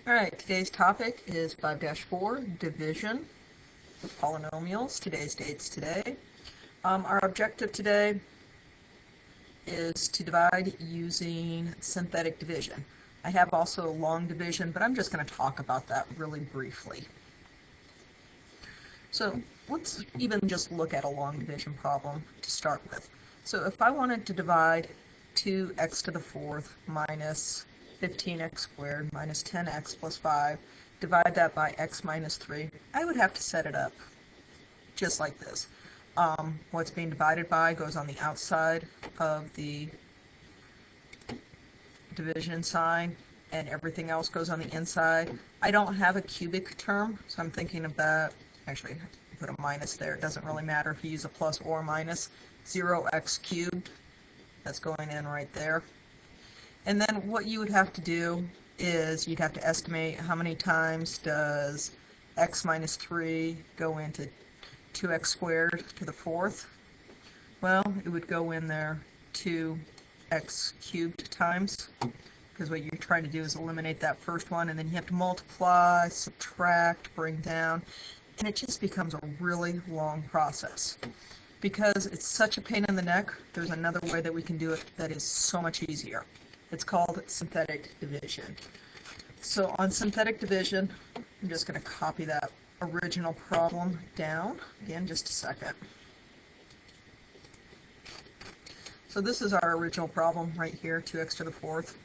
Alright, today's topic is 5-4, division of polynomials. Today's date's today. Our objective today is to divide using synthetic division. I have also long division, but I'm just going to talk about that really briefly. So let's even just look at a long division problem to start with. So if I wanted to divide 2x to the fourth minus 15x squared minus 10x plus 5, divide that by x minus 3, I would have to set it up just like this. What's being divided by goes on the outside of the division sign, and everything else goes on the inside. I don't have a cubic term, so I'm thinking of that. Actually, put a minus there. It doesn't really matter if you use a plus or a minus. 0x cubed, that's going in right there. And then what you would have to do is you'd have to estimate how many times does x minus 3 go into 2x squared to the fourth. Well, it would go in there 2x cubed times, because what you're trying to do is eliminate that first one, and then you have to multiply, subtract, bring down, and it just becomes a really long process. Because it's such a pain in the neck, there's another way that we can do it that is so much easier. It's called synthetic division. So on synthetic division, I'm just going to copy that original problem down. Again, just a second. So this is our original problem right here, 2x to the fourth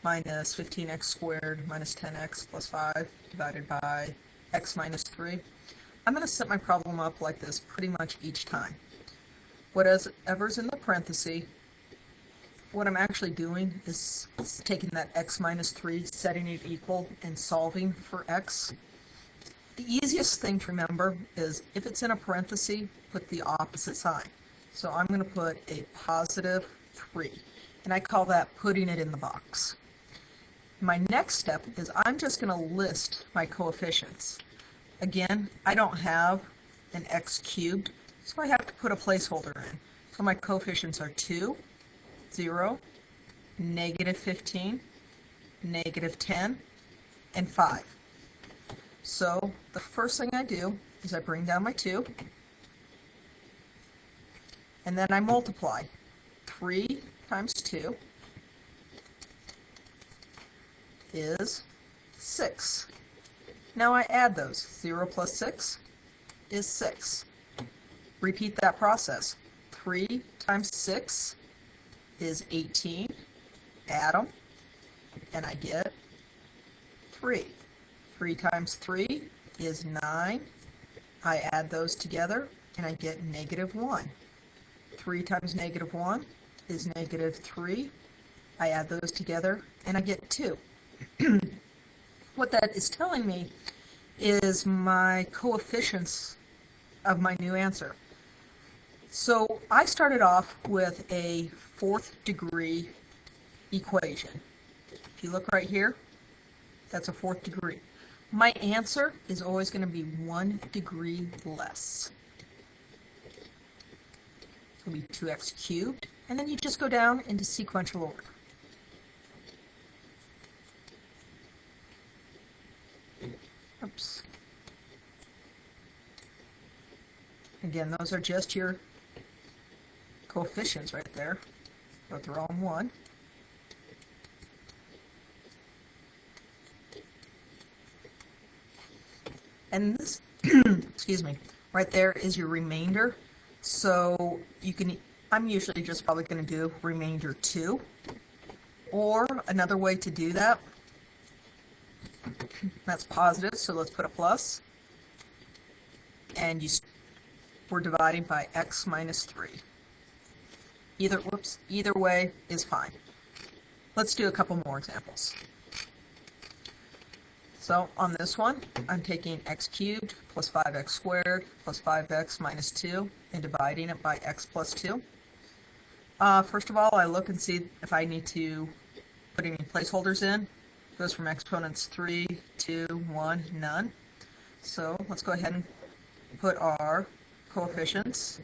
minus 15x squared minus 10x plus 5 divided by x minus 3. I'm going to set my problem up like this pretty much each time. Whatever's in the parenthesis, what I'm actually doing is taking that x minus 3, setting it equal, and solving for x. The easiest thing to remember is if it's in a parenthesis, put the opposite sign. So I'm going to put a positive 3, and I call that putting it in the box. My next step is I'm just going to list my coefficients. Again, I don't have an x cubed, so I have to put a placeholder in. So my coefficients are 2, 0, negative 15, negative 10, and 5. So the first thing I do is I bring down my 2, and then I multiply. 3 times 2 is 6. Now I add those. 0 plus 6 is 6. Repeat that process. 3 times 6 is 18. Add them, and I get 3. 3 times 3 is 9. I add those together, and I get negative 1. 3 times negative 1 is negative 3. I add those together, and I get 2. What that is telling me is my coefficients of my new answer. So I started off with a 4th degree equation. If you look right here, that's a 4th degree. My answer is always going to be 1 degree less. It'll be 2x cubed, and then you just go down into sequential order. Oops. Again, those are just your coefficients right there, but they're all in 1. And this, excuse me, right there is your remainder. So you can, I'm usually just probably going to do remainder 2. Or another way to do that, that's positive, so let's put a plus. And we're dividing by x minus 3. Either way is fine. Let's do a couple more examples. So on this one, I'm taking x cubed plus 5x squared plus 5x minus 2 and dividing it by x plus 2. First of all, I look and see if I need to put any placeholders in. It goes from exponents 3, 2, 1, none. So let's go ahead and put our coefficients.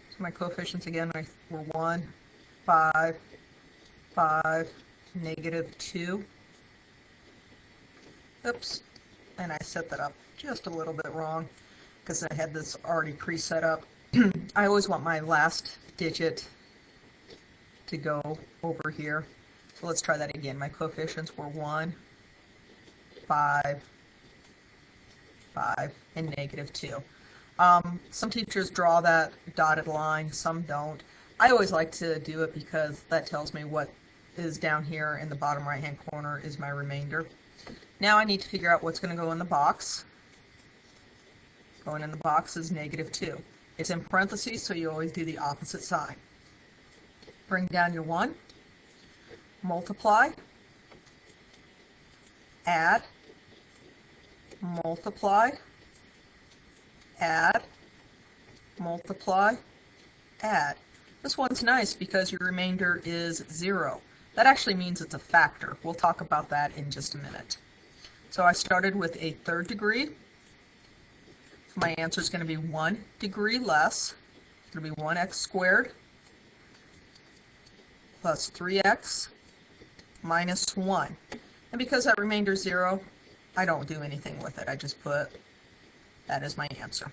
So my coefficients again were 1, 5, 5, negative 2. Oops, and I set that up just a little bit wrong because I had this already pre-set up. I always want my last digit to go over here. So let's try that again. My coefficients were 1, 5, 5, and negative 2. Some teachers draw that dotted line, some don't. I always like to do it because that tells me what is down here in the bottom right hand corner is my remainder. Now I need to figure out what's going to go in the box. Going in the box is negative 2. It's in parentheses, so you always do the opposite sign. Bring down your 1, multiply, add, multiply, add, multiply, add. This one's nice because your remainder is 0. That actually means it's a factor. We'll talk about that in just a minute. So I started with a third degree. My answer is going to be 1 degree less. It's going to be 1x squared plus 3x minus 1. And because that remainder is 0, I don't do anything with it. I just put that as my answer.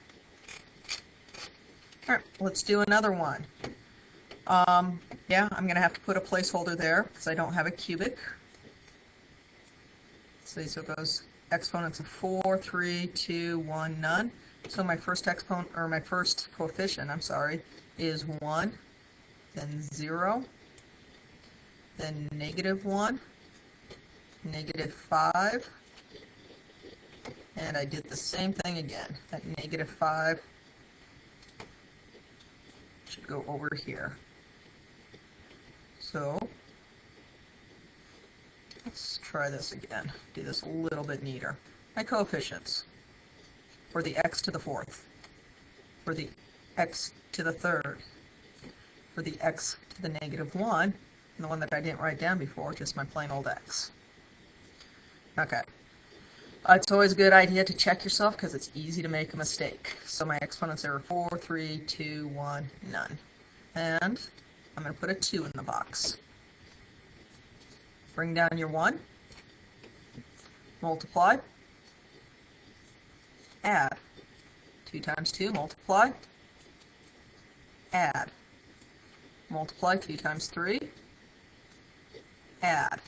All right, let's do another one. Yeah, I'm going to have to put a placeholder there because I don't have a cubic. So it goes exponents of 4, 3, 2, 1, none. So my first exponent, or my first coefficient, I'm sorry, is 1, then 0, then negative 1, negative 5, and I did the same thing again. That negative 5 should go over here. So let's try this again. Do this a little bit neater. My coefficients for the x to the 4th, for the x to the 3rd, for the x to the negative 1, and the one that I didn't write down before, just my plain old x. Okay. It's always a good idea to check yourself because it's easy to make a mistake. So my exponents are 4, 3, 2, 1, none. And I'm going to put a 2 in the box. Bring down your 1, multiply, add. 2 times 2, multiply, add. Multiply 2 times 3, add.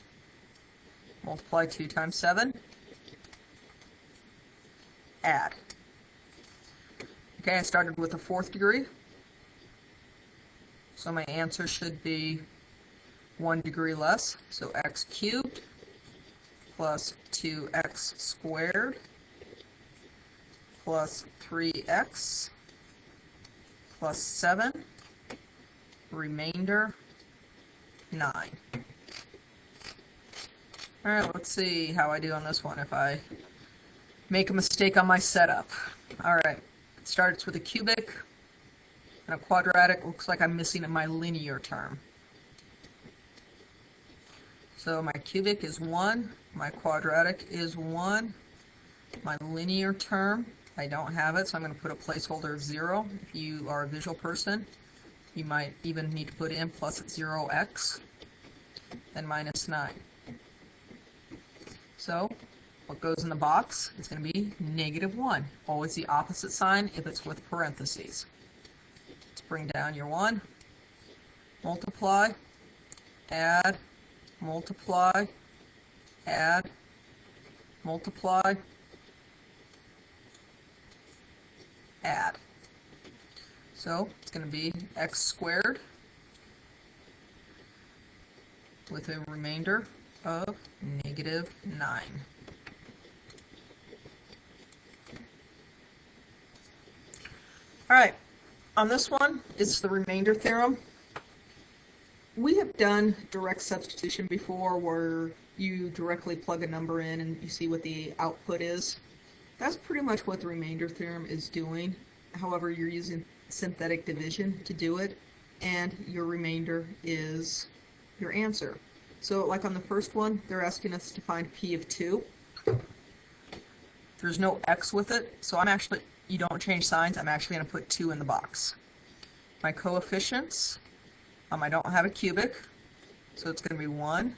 Multiply 2 times 7, add. Okay, I started with a 4th degree. So my answer should be 1 degree less. So x cubed plus 2x squared plus 3x plus 7, remainder 9. All right, let's see how I do on this one if I make a mistake on my setup. All right, it starts with a cubic and a quadratic. Looks like I'm missing my linear term. So my cubic is 1, my quadratic is 1, my linear term, I don't have it, so I'm going to put a placeholder of 0. If you are a visual person, you might even need to put in plus 0x, then minus 9. So what goes in the box is going to be negative 1. Always the opposite sign if it's with parentheses. Let's bring down your 1, multiply, add, multiply, add, multiply, add. So it's going to be x squared with a remainder of negative 9. All right, on this one, it's the remainder theorem. We have done direct substitution before where you directly plug a number in and you see what the output is. That's pretty much what the remainder theorem is doing. However, you're using synthetic division to do it, and your remainder is your answer. So like on the first one, they're asking us to find p of 2. There's no x with it, so you don't change signs, I'm actually going to put 2 in the box. My coefficients, I don't have a cubic, So it's going to be 1,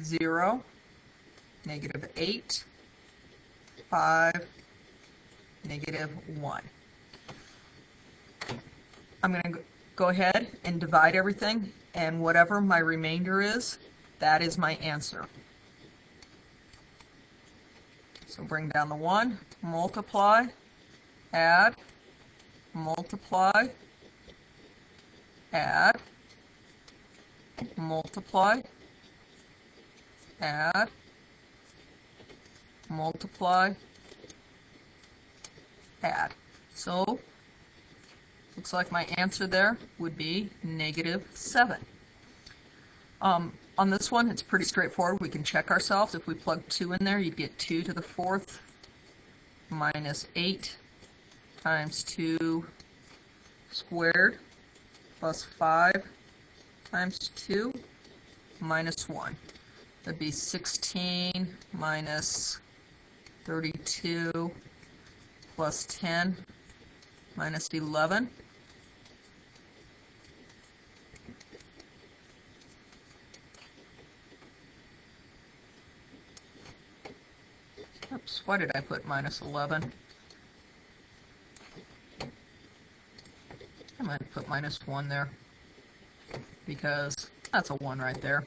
0, negative 8, 5, negative 1. I'm going to go ahead and divide everything, and whatever my remainder is, that is my answer. So bring down the 1, multiply, add, multiply, add, multiply, add, multiply, add. So looks like my answer there would be negative 7. On this one, it's pretty straightforward. We can check ourselves. If we plug 2 in there, you'd get 2 to the 4th minus 8 times 2 squared plus 5 times 2 minus 1. That'd be 16 minus 32 plus 10 minus 11. Oops, why did I put minus 11? I might put minus 1 there, because that's a 1 right there.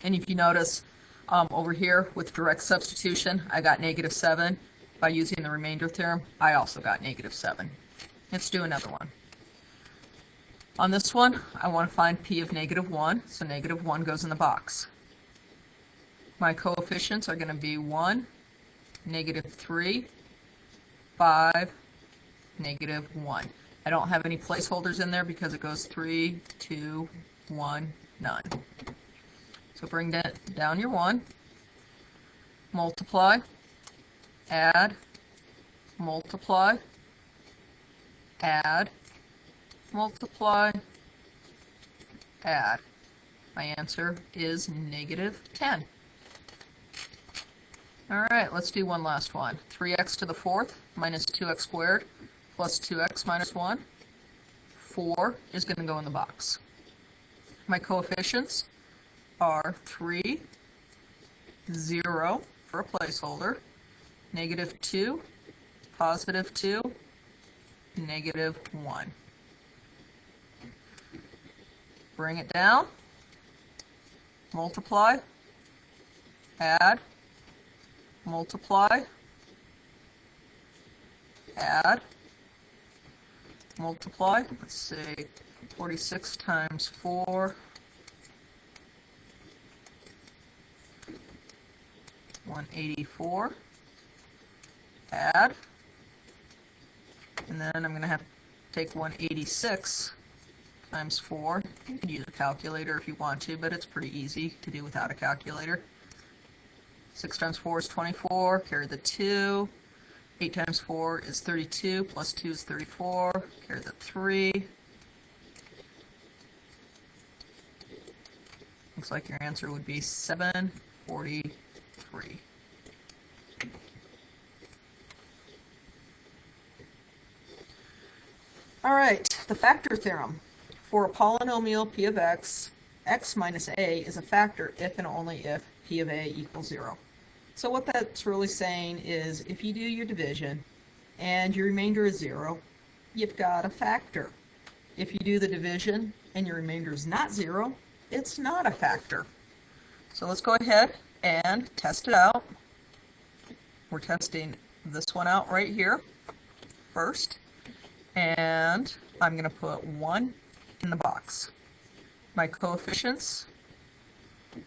And if you notice, over here with direct substitution, I got negative 7. By using the remainder theorem, I also got negative 7. Let's do another one. On this one, I want to find p of negative 1, so negative 1 goes in the box. My coefficients are going to be 1, negative 3, 5, negative 1. I don't have any placeholders in there because it goes 3, 2, 1, none. So bring down your 1, multiply, add, multiply, add, multiply, add. My answer is negative 10. All right, let's do one last one. 3x to the 4th minus 2x squared plus 2x minus 1. 4 is going to go in the box. My coefficients are 3, 0 for a placeholder, negative 2, positive 2, negative 1. Bring it down, multiply, add, multiply, add, multiply. Let's see, 46 times 4, 184, add, and then I'm going to have to take 186 times 4. You can use a calculator if you want to, but it's pretty easy to do without a calculator. 6 times 4 is 24, carry the 2. 8 times 4 is 32, plus 2 is 34, carry the 3. Looks like your answer would be 743. All right, the factor theorem. For a polynomial p of x, x minus a is a factor if and only if p of a equals 0. So what that's really saying is if you do your division and your remainder is 0, you've got a factor. If you do the division and your remainder is not 0, it's not a factor. So let's go ahead and test it out. We're testing this one out right here first, and I'm going to put 1 in the box. My coefficients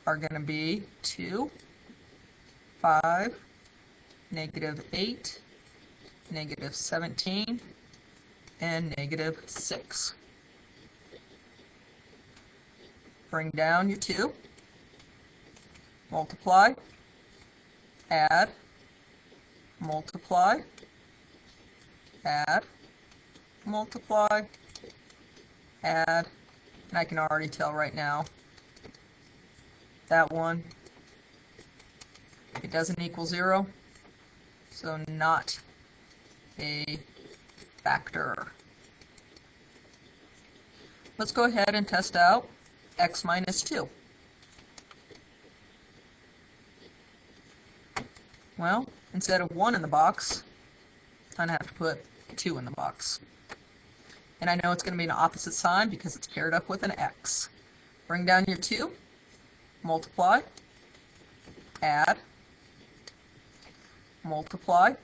are going to be 2, 5, negative 8, negative 17, and negative 6. Bring down your 2, multiply, add, multiply, add, multiply, add, and I can already tell right now that one, it doesn't equal 0, so not a factor. Let's go ahead and test out x minus 2. Well, instead of 1 in the box, I'm going to have to put 2 in the box. And I know it's going to be an opposite sign because it's paired up with an x. Bring down your 2, multiply, add, multiply,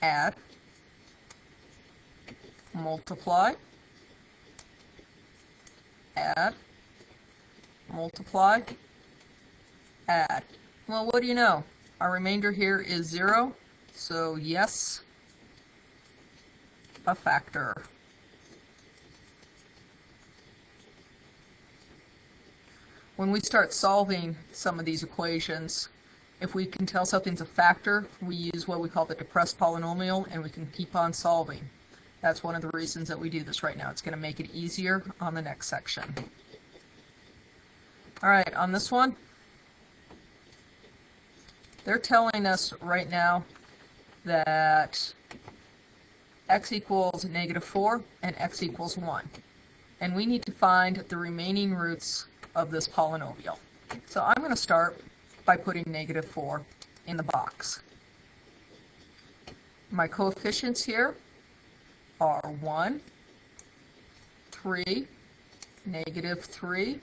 add, multiply, add, multiply, add. Well, what do you know? Our remainder here is 0, so yes, a factor. When we start solving some of these equations, if we can tell something's a factor, we use what we call the depressed polynomial, and we can keep on solving. That's one of the reasons that we do this right now. It's going to make it easier on the next section. All right, on this one, they're telling us right now that x equals -4 and x equals 1. And we need to find the remaining roots of this polynomial. So I'm going to start by putting -4 in the box. My coefficients here are 1, 3, -3,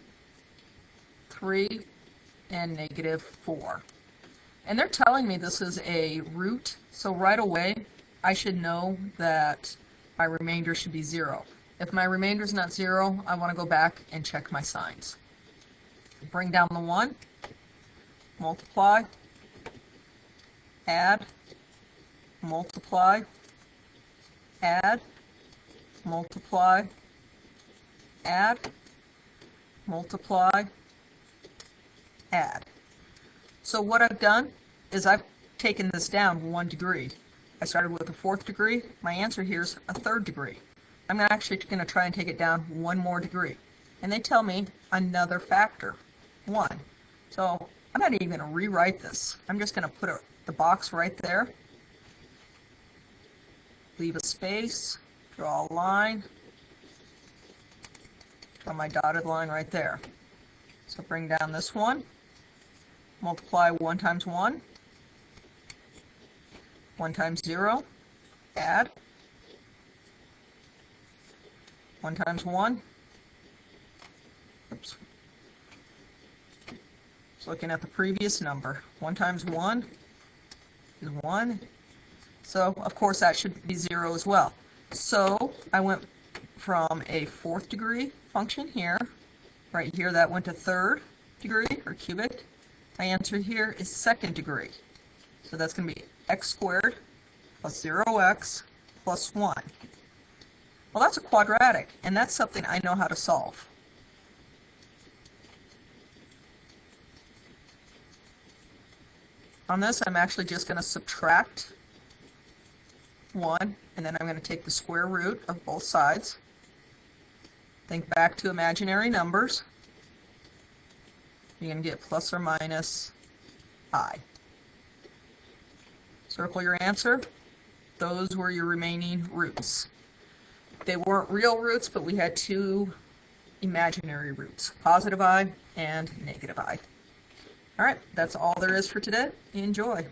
3, and -4. And they're telling me this is a root, so right away I should know that my remainder should be 0. If my remainder is not 0, I want to go back and check my signs. Bring down the 1, multiply, add, multiply, add, multiply, add, multiply, add. So what I've done is I've taken this down 1 degree. I started with a 4th degree. My answer here is a 3rd degree. I'm actually going to try and take it down 1 more degree. And they tell me another factor, 1. So I'm not even going to rewrite this. I'm just going to put the box right there, leave a space, draw a line, draw my dotted line right there. So bring down this one, multiply 1 times 1, 1 times 0, add, 1 times 1, oops, just looking at the previous number, 1 times 1 is 1, so of course that should be 0 as well. So I went from a 4th degree function here, right here that went to 3rd degree or cubic. My answer here is 2nd degree. So that's going to be x squared plus 0x plus 1. Well, that's a quadratic, and that's something I know how to solve. On this, I'm actually just going to subtract 1, and then I'm going to take the square root of both sides. Think back to imaginary numbers. You're going to get plus or minus I. Circle your answer. Those were your remaining roots. They weren't real roots, but we had 2 imaginary roots, positive I and negative I. All right, that's all there is for today. Enjoy.